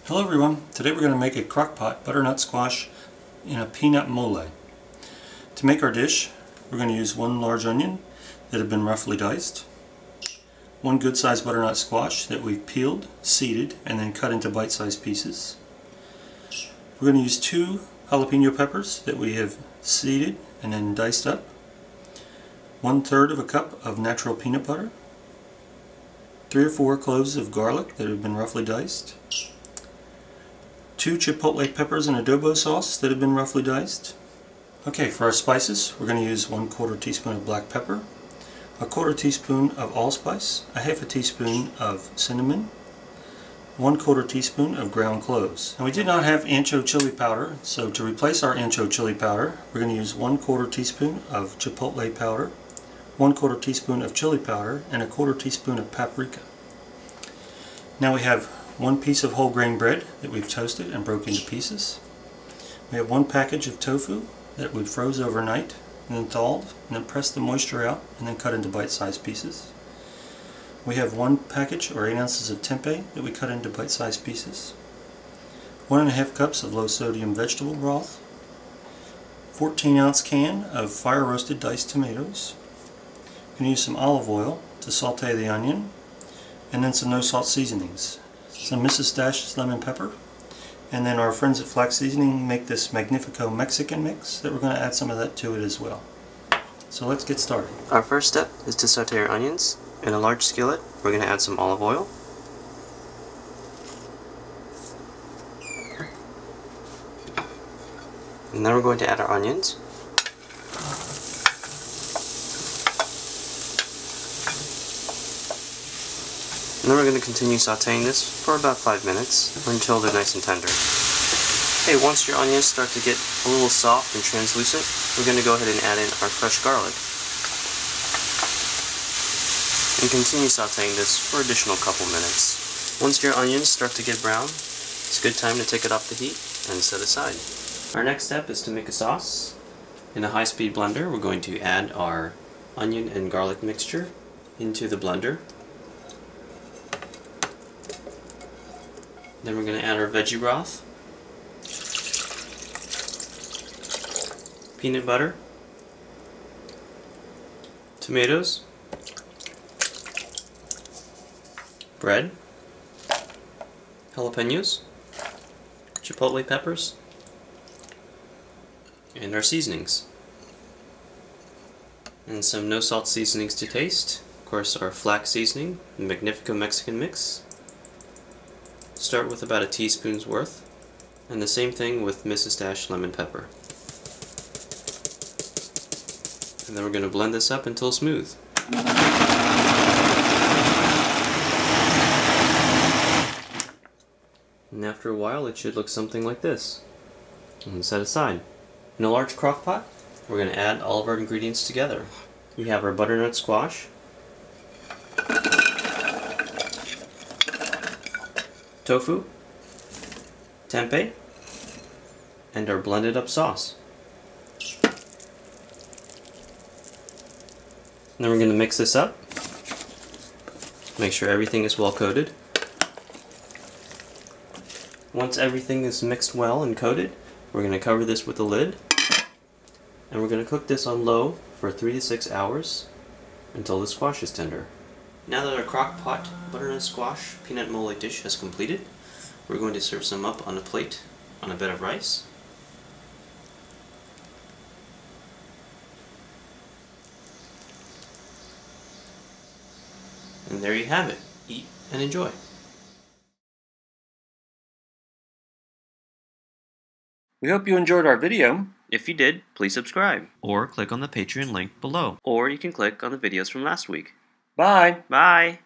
Hello everyone, today we're going to make a crockpot butternut squash in a peanut mole. To make our dish, we're going to use one large onion that have been roughly diced, one good sized butternut squash that we've peeled, seeded, and then cut into bite-sized pieces. We're going to use 2 jalapeno peppers that we have seeded and then diced up, 1/3 of a cup of natural peanut butter, 3 or 4 cloves of garlic that have been roughly diced, 2 chipotle peppers in adobo sauce that have been roughly diced. Okay, for our spices, we're going to use 1/4 teaspoon of black pepper, 1/4 teaspoon of allspice, 1/2 teaspoon of cinnamon, 1/4 teaspoon of ground cloves. And we did not have ancho chili powder, so to replace our ancho chili powder, we're going to use 1/4 teaspoon of chipotle powder, 1/4 teaspoon of chili powder, and 1/4 teaspoon of paprika. Now we have 1 piece of whole grain bread that we've toasted and broke into pieces. We have 1 package of tofu that we froze overnight and then thawed and then pressed the moisture out and then cut into bite-sized pieces. We have 1 package or 8 ounces of tempeh that we cut into bite-sized pieces. 1½ cups of low sodium vegetable broth. 14-ounce can of fire roasted diced tomatoes. I'm going to use some olive oil to saute the onion, and then some no salt seasonings. Some Mrs. lemon pepper, and then our friends at Flax Seasoning make this Magnifico Mexican mix that we're going to add some of that to it as well. So let's get started. Our first step is to saute our onions. In a large skillet, we're going to add some olive oil. And then we're going to add our onions. And then we're going to continue sauteing this for about 5 minutes until they're nice and tender. Okay, once your onions start to get a little soft and translucent, we're going to go ahead and add in our fresh garlic. And continue sauteing this for an additional couple minutes. Once your onions start to get brown, it's a good time to take it off the heat and set aside. Our next step is to make a sauce. In a high-speed blender, we're going to add our onion and garlic mixture into the blender. Then we're going to add our veggie broth, peanut butter, tomatoes, bread, jalapenos, chipotle peppers, and our seasonings. And some no salt seasonings to taste. Of course, our flax seasoning, the Magnifico Mexican mix. Start with about a teaspoon's worth, and the same thing with Mrs. lemon pepper. And then we're going to blend this up until smooth. And after a while it should look something like this. And set aside. In a large crock pot, we're going to add all of our ingredients together. We have our butternut squash, tofu, tempeh, and our blended up sauce. And then we're going to mix this up. Make sure everything is well coated. Once everything is mixed well and coated, we're going to cover this with a lid. And we're going to cook this on low for 3 to 6 hours until the squash is tender. Now that our crock pot butternut squash peanut mole dish has completed, we're going to serve some up on a plate on a bed of rice. And there you have it. Eat and enjoy. We hope you enjoyed our video. If you did, please subscribe. Or click on the Patreon link below. Or you can click on the videos from last week. Bye! Bye!